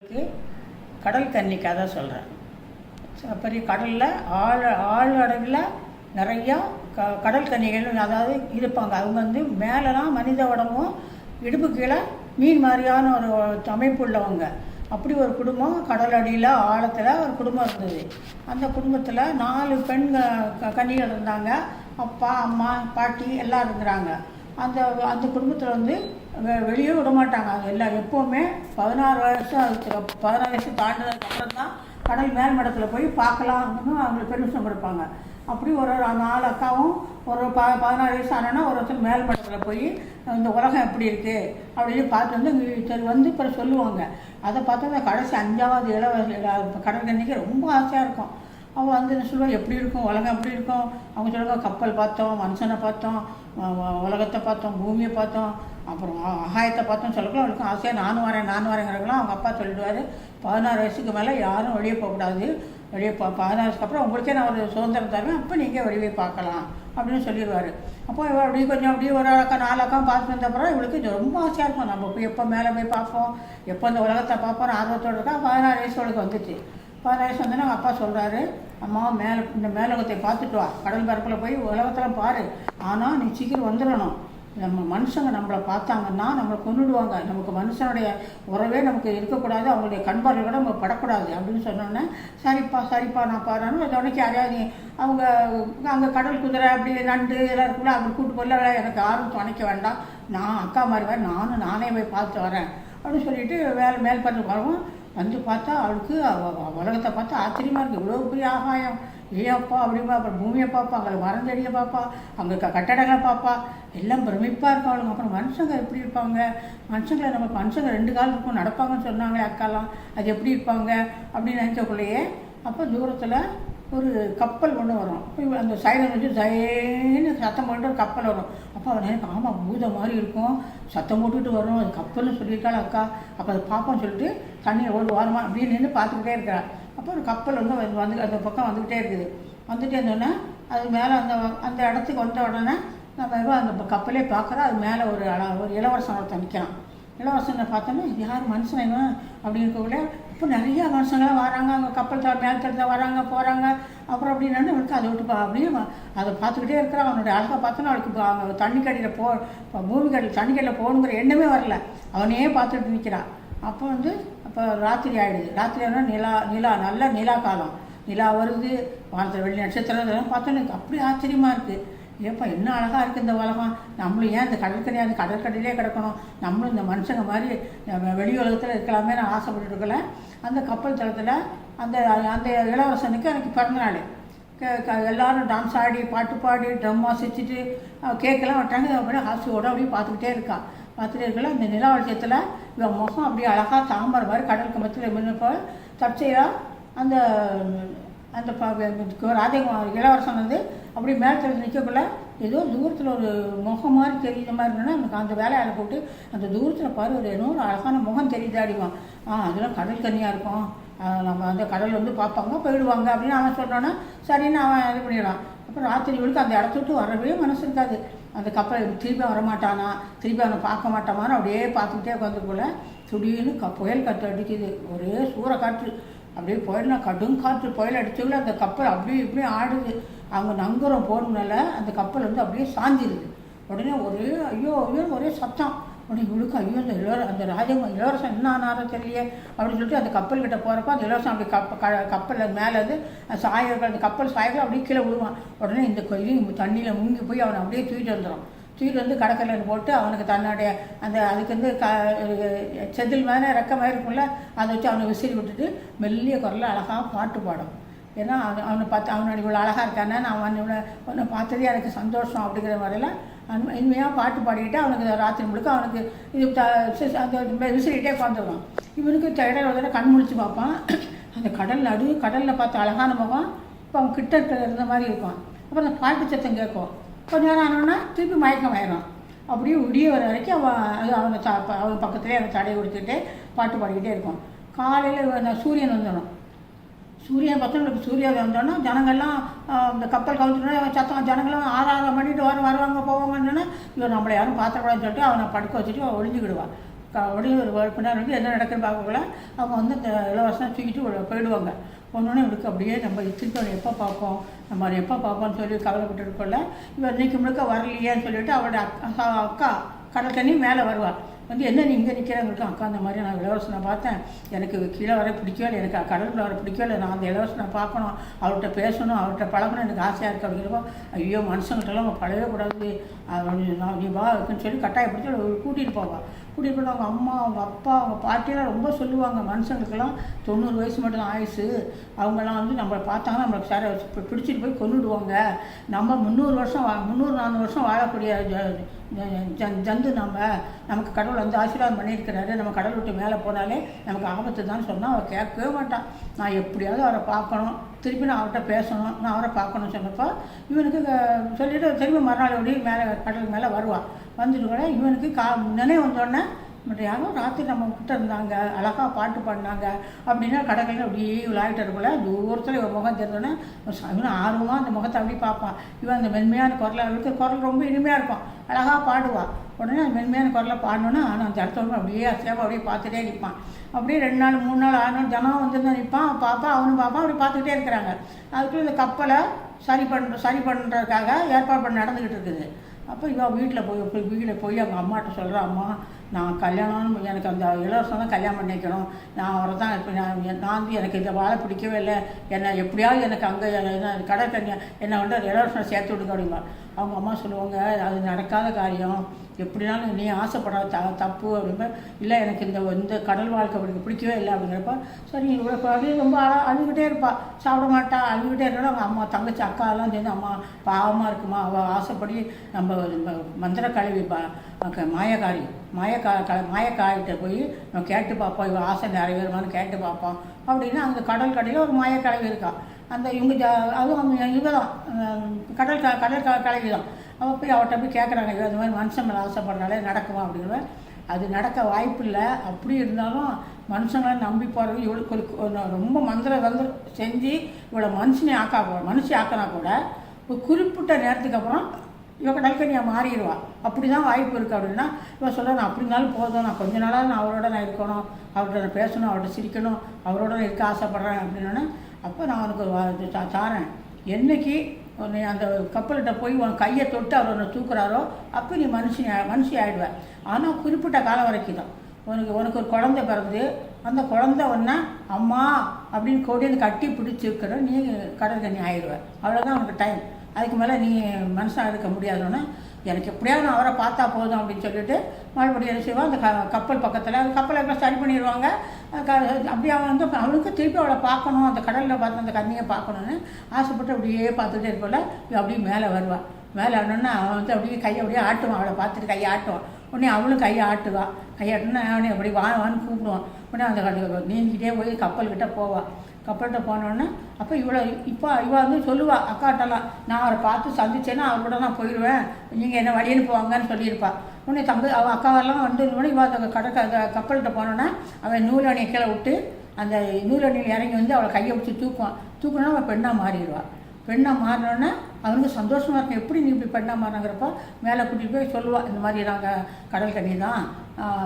க்கு கடல் கன்னி கதை சொல்கிறேன். பெரிய கடலில் ஆழ் அளவில் நிறையா கடல் கன்னிகள் அதாவது இருப்பாங்க. அவங்க வந்து மேலெலாம் மனித உடம்பும் இடுப்பு கீழே மீன் மாதிரியான ஒரு அமைப்பு உள்ளவங்க. அப்படி ஒரு குடும்பம் கடல் அடியில் ஆழத்தில் ஒரு குடும்பம் இருந்தது. அந்த குடும்பத்தில் 4 பெண் கன்னிகள் இருந்தாங்க. அப்பா, அம்மா, பாட்டி எல்லாம் இருக்கிறாங்க. அந்த அந்த குடும்பத்தில் வந்து வெளியே விட மாட்டாங்க. அது எல்லாம் எப்போவுமே 16 வயசு தாண்டினதுக்கப்புறம் தான் கடல் மேல் மட்டத்தில் போய் பார்க்கலாம்னு அவங்களுக்கு பெர்மிஷன் கொடுப்பாங்க. அப்படி ஒரு 4 அக்காவும் ஒரு 16 வயசு ஆனால் ஒருத்தர் மேல் மட்டத்தில் போய் இந்த உலகம் எப்படி இருக்குது அப்படின்னு பார்த்து வந்து இப்போ சொல்லுவாங்க. அதை பார்த்து அந்த கடைசி 5வது கடற்கன்னிக்கு ரொம்ப ஆசையாக இருக்கும். அவள் வந்து என்ன சொல்லுவாள், எப்படி இருக்கும் உலகம், எப்படி இருக்கும். அவங்க சொல்லுவாங்க, கப்பல் பார்த்தோம், மனுஷனை பார்த்தோம், உலகத்தை பார்த்தோம், பூமியை பார்த்தோம், அப்புறம் ஆகாயத்தை பார்த்தோம் சொல்லக்கூட அவளுக்கும் ஆசையாக நானும் வரேங்கிறவங்களாம் அவங்க அப்பா சொல்லிடுவார். 16 வயசுக்கு மேலே யாரும் வெளியே போகக்கூடாது. வெளியே 16 வயசுக்கு அப்புறம் உங்களுக்கே நான் ஒரு சுதந்திரம் தருவேன், அப்போ நீங்கள் வெளியே பார்க்கலாம் அப்படின்னு சொல்லிடுவார். அப்போ இவள் அப்படி கொஞ்சம் அப்படியே ஒரு அக்கா 4 அக்கா பார்த்து வந்தப்பறம் இவளுக்கு ரொம்ப ஆசையாக இருக்கும். நம்ம போய் எப்போ மேலே போய் பார்ப்போம், எப்போ இந்த உலகத்தை பார்ப்போம் ஆர்வத்தோடு இருக்கா. 16 வயசு அவளுக்கு வந்துச்சு. 16 வயசு வந்தோன்னா அவங்க அப்பா சொல்கிறாரு, அம்மா இந்த மேலோகத்தை பார்த்துட்டு வா, கடல் பரப்பில் போய் உலகத்தில் பாரு, ஆனால் நீ சீக்கிரம் வந்துடணும். நம்ம மனுஷங்க நம்மளை பார்த்தாங்கன்னா நம்மளை கொண்டுடுவாங்க. நமக்கு மனுஷனுடைய உறவே நமக்கு இருக்கக்கூடாது, அவங்களுடைய கண்பார்வை கூட நம்ம படக்கூடாது அப்படின்னு சொன்னோன்னே சரிப்பா நான் பாருன்னு துணைக்கு யாரையாவது அவங்க அங்கே கடல் குதிரை அப்படி நண்டு எல்லாம் இருக்குல்ல, அப்படி கூட்டு போல எனக்கு யாரும் துணைக்க வேண்டாம், நான் அக்கா மாதிரி நானே போய் பார்த்து வரேன் அப்படின்னு சொல்லிட்டு மேல் பார்த்து வரவும் வந்து பார்த்தா அவளுக்கு உலகத்தை பார்த்தா ஆச்சரியமாக இருக்குது. இவ்வளோ பெரிய ஆகாயம், ஏப்பா அப்படிப்பா. அப்புறம் பூமியை பார்ப்பா, அங்கே மரந்தடியை பார்ப்பா, அங்கே கட்டடங்களை பார்ப்பா, எல்லாம் பிரமிப்பாக இருக்கும் அவளுக்கு. அப்புறம் மனுஷங்க எப்படி இருப்பாங்க, மனுஷங்களை நம்ம மனுஷங்க 2 கால் இருக்கும் நடப்பாங்கன்னு சொன்னாங்களே அக்காலாம், அது எப்படி இருப்பாங்க அப்படின்னு நினச்சக்குள்ளேயே அப்போ தூரத்தில் ஒரு கப்பல் ஒன்று வரும். இப்போ அந்த சைடில் வச்சு ஜெயின்னு சத்தம் போட்டு ஒரு கப்பல் வரும். அப்போ அவன் நினைப்பான், ஆமாம் பூதம் மாதிரி இருக்கும், சத்தம் போட்டுக்கிட்டு வரும், அது கப்பல்னு சொல்லியிருக்காள் அக்கா, அப்போ அதை பார்ப்போம்னு சொல்லிட்டு தண்ணியில் ஒரு வாரமாக அப்படின்னு நின்று பார்த்துக்கிட்டே இருக்கிறாள். அப்போ ஒரு கப்பல் வந்து அந்த பக்கம் வந்துக்கிட்டே இருக்குது. வந்துகிட்டே இருந்தோடனே அது மேலே அந்த இடத்துக்கு வந்த உடனே நம்ம அந்த கப்பலே பார்க்குறோம். அது மேலே ஒரு இளவரசன் ஒருத்தன் நிற்கிறான். இளவரசனை பார்த்தோன்னா யார் மனுஷன் அப்படின்னு இருக்கக்குள்ள இப்போ நிறையா மனுஷங்களாம் வராங்க, அவங்க கப்பல் மேல் தடத்தில் வராங்க போகிறாங்க. அப்புறம் அப்படின்னு அவனுக்கு அதை விட்டு அப்படின்னு அதை பார்த்துக்கிட்டே இருக்கிறான். அவனுடைய அழகை பார்த்தோன்னா அவளுக்கு அவங்க தண்ணிக்கடியில் பூமிக்கடியில் தண்ணிக்கடியில் போகணுங்கிற எண்ணமே வரல, அவனையே பார்த்துட்டு நிற்கிறான். அப்போ ராத்திரி ஆகிடுது. ராத்திரி ஆனால் நல்ல நிலா காலம், நிலா வருது, வானத்தில் வெள்ளி நட்சத்திரம் இதெல்லாம் பார்த்தோன்னு அப்படி ஆச்சரியமாக இருக்குது. ஏப்பா என்ன அழகாக இருக்குது இந்த உலகம், நம்மளும் ஏன் இந்த அந்த கடற்கரையிலே கிடக்கணும், நம்மளும் இந்த மனுஷங்க மாதிரி வெளி உலகத்தில் இருக்கலாமே நான் ஆசைப்பட்டு இருக்கல. அந்த கப்பல் தளத்தில் அந்த இளவரசனுக்கு எனக்கு பிறந்தநாள். எல்லோரும் டான்ஸ் ஆடி பாட்டு பாடி ட்ரம் வாசிச்சுட்டு கேக்கெல்லாம் விட்டாங்க. அப்படியே ஹாசியோடு அப்படியே பார்த்துக்கிட்டே இருக்கான். பார்த்துட்டே இருக்கல அந்த நிலா வெளிச்சத்தில் இவன் முகம் அப்படியே அழகாக தாமரை மாதிரி கடலுக்கு மத்தியில் முன்னப்போ தற்செயலாக அந்த இளவரசன் வந்து அப்படி மேலத்தில் நிற்கக்குள்ள ஏதோ தூரத்தில் ஒரு முகம் மாதிரி தெரியுற மாதிரி இருந்தோன்னா நமக்கு அந்த வேலையால் போட்டு அந்த தூரத்தில் பாரு ஒரு இன்னொரு அழகான முகம் தெரியுதாடிவான். அதெல்லாம் கடல் கன்னியாக இருக்கும், நம்ம அந்த கடல் வந்து பார்ப்பாங்க போயிடுவாங்க அப்படின்னு அவன் சொன்னோன்னா சரின்னு அவன் இது பண்ணிடுவான். அப்புறம் ராத்திரி விழுக்கு அந்த இடத்த விட்டு வரவே மனசு இருக்காது. அந்த கப்பலை திருப்பி வரமாட்டானா, திருப்பி அவனை பார்க்க மாட்டாமான்னு அப்படியே பார்த்துக்கிட்டே உட்காந்துக்குள்ள திடீர்னு புயல் காற்று அடிக்குது. ஒரே சூறைக்காற்று, அப்படியே புயல்னா கடும் காற்று புயல் அடிச்சவங்கள அந்த கப்பல் அப்படியே இப்படியே ஆடுது. அவங்க நங்கூரம் போடணுனால அந்த கப்பல் வந்து அப்படியே சாஞ்சிருது. உடனே ஐயோ ஒரே சத்தம். உடனே இவளுக்கு ஐயோ அந்த இளவரசன் என்ன ஆனாலும் தெரியலையே அப்படின்னு சொல்லிட்டு அந்த கப்பல்கிட்ட போகிறப்ப அந்த இளவரசன் அப்படி கப்பலில் மேலே வந்து சாயர்கள் அந்த கப்பல் சாயர்கள் அப்படியே கீழே விழுவான். உடனே இந்த தண்ணியில் முங்கி போய் அவனை அப்படியே தூக்கிட்டு வந்துடும். தூக்கிட்டு வந்து கடற்கரையில் போட்டு அவனுக்கு தன்னுடைய அதுக்கு வந்து செதில் மேலே ரெக்க மாதிரி இருக்கும்ல, அதை வச்சு அவனை விசிறி விட்டுட்டு மெல்லிய குரலில் அழகாக பாட்டு பாடும். ஏன்னா அவனை பார்த்து அவனோட இவ்வளோ அழகாக இருக்கானே, நான் உன்னை பார்த்ததே எனக்கு சந்தோஷம் அப்படிங்கிற மாதிரிலாம் இனிமையாக பாட்டு பாடிக்கிட்டு அவனுக்கு ராத்திரி முழுக்க அவனுக்கு இது அந்த விசிறிகிட்டே உட்காந்துருவான். இவனுக்கு இடையில ஒரு கண் முழிச்சு பார்ப்பான். அந்த கடலில் பார்த்த அழகான முகம் இப்போ அவன் கிட்ட இருந்த மாதிரி இருக்கும். அப்புறம் அந்த பாட்டு சத்தம் கேட்கும். கொஞ்ச நேரம் ஆனோன்னா திருப்பி மயக்கம் ஆயிடும். அப்படியே விடிய வர வரைக்கும் அவன் பக்கத்துலேயே அவன் தடையை கொடுத்துக்கிட்டே பாட்டு பாடிக்கிட்டே இருக்கும். காலையில் சூரியன் வந்துடும். சூரியன் பார்த்தோம் சூரியன் வந்தோன்னா ஜனங்கள்லாம் இந்த கப்பல் கவுத்துட்டோன்னா சத்தம் ஜனங்கள்லாம் 6 மணிட்டு வருவாங்க போவாங்கன்னு இவன் நம்மளை யாரும் பார்த்துக்கூடாதுன்னு சொல்லிட்டு அவனை படுக்க வச்சுட்டு ஒளிஞ்சிக்கிடுவான். உடனே ஒரு பின்னாடி வந்து என்ன நடக்குன்னு பார்க்கக்குள்ள அவங்க வந்து இந்த இலவசம் தூக்கிட்டு போயிடுவாங்க. ஒன்னொன்னே இவருக்கு அப்படியே நம்ம திருப்பி அவனை எப்போ பார்ப்போம், நம்ம அவனை எப்போ பார்ப்போம்னு சொல்லி கவலைப்பட்டு இருக்கோம்ல. இவன் இன்றைக்கி முழுக்க வரலையேன்னு சொல்லிவிட்டு அவரோட அக்கா கடல் தண்ணி மேலே வருவாள். வந்து என்ன நீ இங்கே நிற்கிறவங்களுக்கு, அக்கா அந்த மாதிரி நான் இளவரசனை பார்த்தேன், எனக்கு கீழே வர பிடிக்கவே இல்லை, எனக்கு கடலுக்குள்ள வர பிடிக்கவே இல்லை, நான் அந்த இளவரசனை பார்க்கணும், அவர்கிட்ட பேசணும், அவர்கிட்ட பழகணும், எனக்கு ஆசையாக இருக்குது அப்படிங்கிறப்போ, ஐயோ மனுஷங்கிட்டலாம் நம்ம பழகவே கூடாது, நீ வா இருக்குன்னு சொல்லி கட்டாயப்படுத்தி கூட்டிகிட்டு போவாள். கூட்டிகிட்டு போய் அவங்க அம்மா, அவங்க அப்பா, அவங்க பாட்டியெல்லாம் ரொம்ப சொல்லுவாங்க, மனுஷங்களுக்கெல்லாம் 90 வயசு மட்டும் தான் ஆயுசு, அவங்கெல்லாம் வந்து நம்மளை பார்த்தாங்கன்னா நம்மளுக்கு சார பிடிச்சிட்டு போய் கொண்டுடுவாங்க, நம்ம 300-400 வருஷம் வாழக்கூடிய ஜந்து நமக்கு கடவுள் வந்து ஆசீர்வாதம் பண்ணியிருக்கிறாரு, நம்ம கடவுள் விட்டு மேலே போனாலே நமக்கு ஆபத்து தான் சொன்னால் அவள் கேட்கவே மாட்டான். நான் எப்படியாவது அவரை பார்க்கணும், திருப்பி நான் அவர்கிட்ட பேசணும், நான் அவரை பார்க்கணும்னு சொன்னப்போ இவனுக்கு சொல்லிவிட்டு திரும்பி மறுநாள் ஓடி மேலே கடலுக்கு மேலே வருவாள். வந்துட்டு கூட இவனுக்கு நினைவு வந்தோடனே பட் யாரும் ராத்திரி நம்ம கிட்ட இருந்தாங்க, அழகாக பாட்டு பாடினாங்க அப்படின்னா கடற்கரையில் அப்படியே விளையாட்டு இருக்கல தூரத்தில் இவன் முகம் தெரிஞ்சோன்னே இவன் ஆர்வமாக அந்த முகத்தை அப்படி பார்ப்பான். இவன் அந்த மென்மையான குரலை, அவளுக்கு குரல் ரொம்ப இனிமையாக இருக்கும், அழகாக பாடுவாள். உடனே அந்த மென்மையான குரலை பாடணுன்னா ஆனால் அந்த இடத்த அப்படியே அசையாமல் அப்படியே பார்த்துட்டே நிற்பான். அப்படியே 2 நாள் 3 நாள் 6 நாள் ஜனம் வந்து தான் நிற்பான், பாப்பா அவனும் பாப்பா அப்படி பார்த்துக்கிட்டே இருக்கிறாங்க. அதுக்குள்ளே இந்த கப்பலை சரி பண்ணுறதுக்காக ஏற்பாடு பண்ணி நடந்துக்கிட்டு இருக்குது. அப்போ இவன் வீட்டில் போய் அவங்க அம்மாட்ட சொல்கிறான், அம்மா நான் கல்யாணம் எனக்கு அந்த இளவரசம் தான் கல்யாணம் பண்ணி வைக்கணும், நான் அவரை தான் இப்போ நான் வந்து எனக்கு இந்த வாழை பிடிக்கவே இல்லை, என்னை எப்படியாவது எனக்கு அங்கே கடற்கரை என்னை வந்து இளவரசனை சேர்த்து விடுங்க அப்படின்பா. அவங்க அம்மா சொல்லுவாங்க, அது நடக்காத காரியம், எப்படினாலும் நீ ஆசைப்படாத தப்பு அப்படின்பா. இல்லை எனக்கு இந்த கடல் வாழ்க்கை அவளுக்கு பிடிக்கவே இல்லை அப்படிங்கிறப்ப சரி இவ்வளோ ரொம்ப அழுகிட்டே இருப்பாள், சாப்பிட மாட்டா, அழுகிட்டே இருக்கணும். அவங்க அம்மா தங்கச்சி அக்காலாம் சேர்ந்து அம்மா பாவமாக இருக்குமா, அவள் ஆசைப்படி நம்ம மந்திர கழுவி மாயக்காயிட்ட போய் நம்ம கேட்டு பார்ப்போம், இவள் ஆசை நிறைவேறுமான்னு கேட்டு பார்ப்போம் அப்படின்னா அந்த கடல் கடையில் ஒரு மாயக்கலவி இருக்கா. அந்த இவங்க அதுவும் இவங்க தான் கடல் கலவி தான். அவள் போய் அவர்கிட்ட போய் கேட்குறாங்க, இவன் இந்த மாதிரி மனுஷன் மேலே ஆசைப்படுறாலே நடக்குமா அப்படிங்கிற. அது நடக்க வாய்ப்பு இல்லை. அப்படி இருந்தாலும் மனுஷங்களை நம்பி போகிறது இவளுக்கு ரொம்ப வந்து செஞ்சு இவளை மனுஷி ஆக்கினா கூட ஒரு குறிப்பிட்ட நேரத்துக்கு அப்புறம் இவன் கடற்கரையாக மாறிடுவாள். அப்படி தான் வாய்ப்பு இருக்குது அப்படின்னா இவன் சொல்ல, நான் அப்படி இருந்தாலும் போதும், நான் கொஞ்ச நாளாக நான் அவரோட இருக்கணும், அவர்கிட்ட நான் பேசணும், அவர்கிட்ட சிரிக்கணும், அவரோட இருக்க ஆசைப்பட்றேன் அப்படின்னா அப்போ நான் அவனுக்கு தாரேன். என்றைக்கு நீ அந்த கப்பல்கிட்ட போய் உன் கையை தொட்டு அவர் ஒன்று தூக்குறாரோ அப்போ நீ மனுஷி ஆகிடுவேன். ஆனால் குறிப்பிட்ட காலம் வரைக்கும் தான். உனக்கு ஒரு குழந்தை பிறந்து அந்த குழந்தை ஒன்றா அம்மா அப்படின்னு கொடின்னு கட்டி பிடிச்சி இருக்கிற நீ கடற்கன்னி ஆகிடுவேன். அவ்வளோதான் உனக்கு டைம். அதுக்கு மேலே நீ மனுஷனாக இருக்க முடியாதுன்னு எனக்கு எப்படியாவது நான் அவரை பார்த்தா போதும் அப்படின்னு சொல்லிட்டு மறுபடியும் என்ன செய்வான், அந்த கப்பல் பக்கத்தில் அந்த கப்பலை எல்லாம் சரி பண்ணிடுவாங்க. அப்படியே அவன் வந்து அவனுக்கு திருப்பி அவளை பார்க்கணும், அந்த கடலில் பார்த்து அந்த கண்ணியை பார்க்கணுன்னு ஆசைப்பட்டு அப்படியே பார்த்துட்டே இருப்போம்ல. அப்படியே மேலே வருவாள். மேலே ஆடணுன்னா அவன் வந்து அப்படியே கையை அப்படியே ஆட்டுவான், அவளை பார்த்துட்டு கையை ஆட்டுவான். உடனே அவளும் கையை ஆட்டுவாள். கையாட்டுன்னா அவனை அப்படி வான்னு கூப்பிடுவான். உடனே அந்த நீந்திக்கிட்டே போய் கப்பல்கிட்ட போவாள். கப்பல்கிட்ட போனோடனே அப்போ இவள் வந்து சொல்லுவாள் அக்காட்டெல்லாம், நான் அவரை பார்த்து சந்திச்சேன்னா அவர் கூட நான் போயிடுவேன், நீங்கள் என்ன வழி அனுப்புவாங்கன்னு சொல்லியிருப்பாள். உடனே அவள் அக்காவெல்லாம் வந்து இவள் அந்த கப்பல்கிட்ட போனோன்னா அவன் நூலணியை கீழே விட்டு அந்த நூலணியில் இறங்கி வந்து அவளை கையை பிடிச்சி தூக்குனா அவள் பெண்ணாக மாறிடுவாள். பெண்ணாக மாறினோடனே அவனுக்கு சந்தோஷமாக இருக்கும், எப்படி நீ இப்படி பெண்ணாக மாறினாங்கிறப்ப மேலே கூட்டிகிட்டு போய் சொல்லுவாள், இந்த மாதிரி நாங்கள் கடல் கண்ணி தான்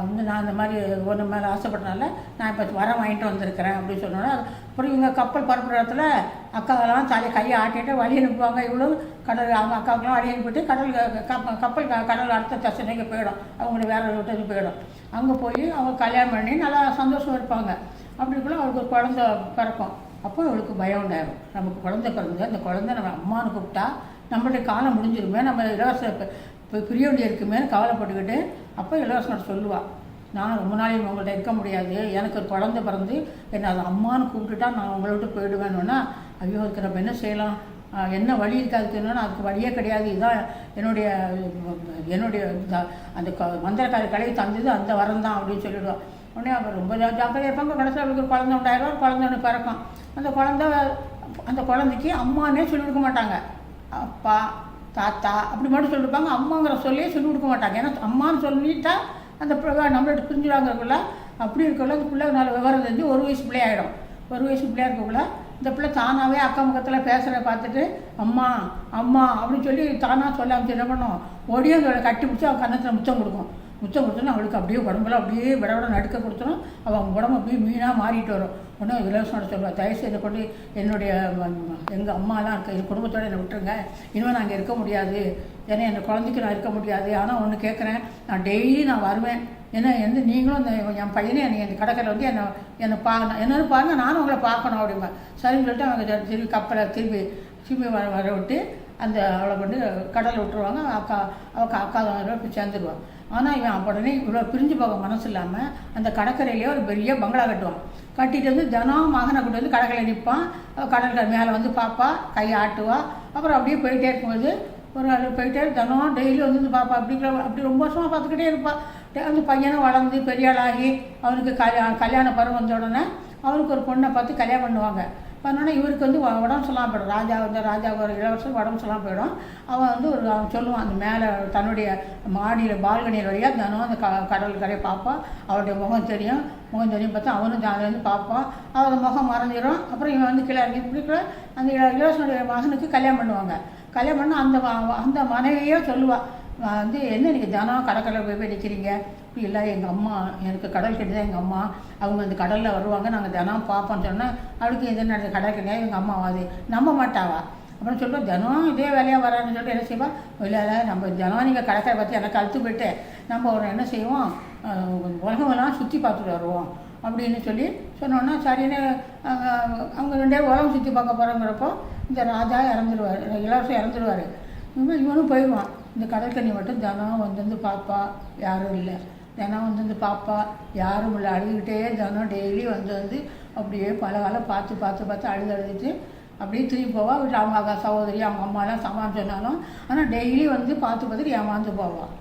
வந்து நான் இந்த மாதிரி ஒன்று மேலே ஆசைப்பட்டனால நான் இப்போ வரம் வாங்கிட்டு வந்திருக்கிறேன் அப்படின்னு சொன்னோன்னா அப்புறம் இவங்க கப்பல் பரப்புற இடத்துல அக்காவெல்லாம் கையை ஆட்டிட்டு வழி அனுப்புவாங்க. இவ்வளோ கடல் அவங்க அக்காவுக்கெல்லாம் வழி அனுப்பிட்டு கப்பல் கடல் அடுத்த தசனைக்கு போயிடும், அவங்கள வேறு விட்டு போயிடும். அங்கே போய் அவங்க கல்யாணம் பண்ணி நல்லா சந்தோஷம் இருப்பாங்க. அப்படிக்குள்ள அவளுக்கு ஒரு குழந்தை பிறக்கும். அப்போ அவளுக்கு பயம் உண்டாயிரும், நமக்கு குழந்தை பிறந்தது, அந்த குழந்தை நம்ம அம்மானு கூப்பிட்டா நம்மளுடைய காலம் முடிஞ்சிருமே, நம்ம இலவச பிரிய வேண்டிய இருக்குமேன்னு கவலைப்பட்டுக்கிட்டு அப்போ இளவரசன் சொல்லுவாள், நான் ரொம்ப நாளையும் உங்கள்கிட்ட இருக்க முடியாது, எனக்கு ஒரு குழந்தை பிறந்து என்னை அதை அம்மானு கூப்பிட்டுட்டா நான் உங்களை விட்டு போயிடுவேன்னா, ஐயோ அதுக்கு நம்ம என்ன செய்யலாம், என்ன வழி இருக்காதுக்குன்னா அதுக்கு வழியே கிடையாது, இதுதான் என்னுடைய அந்த மந்திரக்காரி கடையை தந்தது அந்த வரம் தான் அப்படின்னு சொல்லிவிடுவாள். உடனே அவங்க ரொம்ப ஜாக்கிரதையாக இருப்பாங்க. கடைசியில் அவளுக்கு குழந்தை உண்டாயிரம், குழந்தை ஒன்று பிறக்கும். அந்த குழந்தைக்கு அம்மானே சொல்லிக் கொடுக்க மாட்டாங்க, அப்பா தாத்தா அப்படி மட்டும் சொல்லியிருப்பாங்க. அம்மாங்கிற சொல்லியே சொல்லிக் கொடுக்க மாட்டாங்க. ஏன்னா அம்மான்னு சொல்லிட்டா அந்த நம்மள்ட்ட பிரிஞ்சுடாங்கிறக்குள்ள அப்படி இருக்கக்குள்ள அந்த பிள்ளை நல்ல விவரம் தெரிஞ்சு 1 வயசு பிள்ளையாயிடும். 1 வயசு பிள்ளையா இருக்கக்குள்ள இந்த பிள்ளை தானாகவே அக்கம் பக்கத்தில் பேசுகிறத பார்த்துட்டு அம்மா அம்மா அப்படின்னு சொல்லி தானாக சொல்ல அமைச்சு என்ன பண்ணும், ஒடியும் கட்டி பிடிச்சி அவன் கன்னத்தில் முத்தம் கொடுக்கும். முத்தம் கொடுத்தோன்னா அவளுக்கு அப்படியே உடம்புல அப்படியே விட நடுக்க கொடுத்தோம். அவள் உடம்பு அப்படியே மீனாக மாறிட்டு வரும். உடனே இலவசனோட சொல்லுவாள், தயவுசெய்து கொண்டு என்னுடைய எங்கள் அம்மாலாம் இருக்க என் குடும்பத்தோடு என்னை விட்டுருங்க, இனிமேல் நான் அங்கே இருக்க முடியாது, ஏன்னா என் குழந்தைக்கு நான் இருக்க முடியாது. ஆனால் ஒன்று கேட்குறேன், நான் டெய்லி நான் வருவேன், ஏன்னா நீங்களும் இந்த என் பையனே என் கடற்கரை வந்து என்னை என்னன்னு பாருங்கள், நானும் உங்களை பார்க்கணும் அப்படிம்பா. சரின்னு சொல்லிட்டு அவங்க திரும்பி கப்பலை திரும்பி வர விட்டு அவளை கொண்டு கடலில் விட்டுருவாங்க. அவள் அக்கா போய் சேர்ந்துருவான். ஆனால் இவன் உடனே இவ்வளோ பிரிஞ்சு போக மனசு இல்லாமல் அந்த கடற்கரையிலேயே ஒரு பெரிய பங்களா கட்டுவான். கட்டிட்டு வந்து தினம் மகனை கொண்டு வந்து கடற்கரை நிற்பான். கடற்கரை மேலே வந்து பாப்பா கையை ஆட்டுவா. அப்புறம் அப்படியே போயிட்டே இருக்கும்போது ஒரு ஆள் போயிட்டே தினம் டெய்லி வந்து பாப்பா அப்படி ரொம்ப வருஷமாக பார்த்துக்கிட்டே இருப்பாள். அந்த பையனும் வளர்ந்து பெரிய ஆளாகி அவனுக்கு கல்யாண பருவம் வந்த உடனே அவனுக்கு ஒரு பொண்ணை பார்த்து கல்யாணம் பண்ணுவாங்க. பண்ணோன்னா இவருக்கு வந்து உடம்பு சொல்லாமல் போயிடும். ராஜா ஒரு இளவரசர் உடம்பு சொல்லாமல் போயிடும். அவன் வந்து அவன் சொல்லுவான், அந்த மேலே தன்னுடைய மாடியில் பால்கனியில் வழியாக தினம் அந்த கடல் கரையை பார்ப்பான். அவருடைய முகம் தெரியும் பார்த்தா அவனும் அதை வந்து பார்ப்பான். அவன் முகம் மறைஞ்சிடும். அப்புறம் இவன் வந்து கீழே இறங்கி பிடிக்கிற அந்த இளவரசனுடைய மகனுக்கு கல்யாணம் பண்ணுவாங்க. கல்யாணம் பண்ணால் அந்த மனைவியே சொல்லுவாள், வந்து என்ன நீங்கள் தினம் கடற்கரையில் போய் நிற்கிறீங்க, இப்படி இல்லை, எங்கள் அம்மா எனக்கு கடல் கட்டி தான் எங்கள் அம்மா, அவங்க அந்த கடலில் வருவாங்க, நாங்கள் தினம் பார்ப்போம்னு சொன்னால் அவளுக்கு எது நடந்த கடல் கட்டியா எங்கள் அம்மா அது நம்ப மாட்டாவா. அப்புறம் சொல்லுவோம், தினம் இதே வேலையாக வரான்னு சொல்லிட்டு என்ன செய்வா, இல்லை நம்ம தினம் நீங்கள் கடற்கரை பார்த்து எனக்கு அழுத்து போயிட்டு நம்ம ஒரு என்ன செய்வோம், உலகமெல்லாம் சுற்றி பார்த்துட்டு வருவோம் அப்படின்னு சொன்னோன்னா சரின்னு அவங்க 2 பேரும் உலகம் சுற்றி பார்க்க போகிறோங்கிறப்போ இந்த ராஜா இறந்துடுவார், இளவரசர் இறந்துடுவார். இவனும் போயிடுவான். இந்த கடற்கனி மட்டும் தினம் வந்து பார்ப்பா, யாரும் இல்லை, தினம் வந்து பார்ப்பா, யாரும் இல்லை, அழுதுகிட்டே தினம் டெய்லி வந்து அப்படியே பல காலம் பார்த்து அழுதுட்டு அப்படியே திரும்பி போவாள். வீட்டில் அவங்க சகோதரி அவங்க அம்மாலாம் சமாளிச்சு சொன்னாலும் ஆனால் டெய்லி வந்து பார்த்துட்டு ஏமாந்து போவாள்.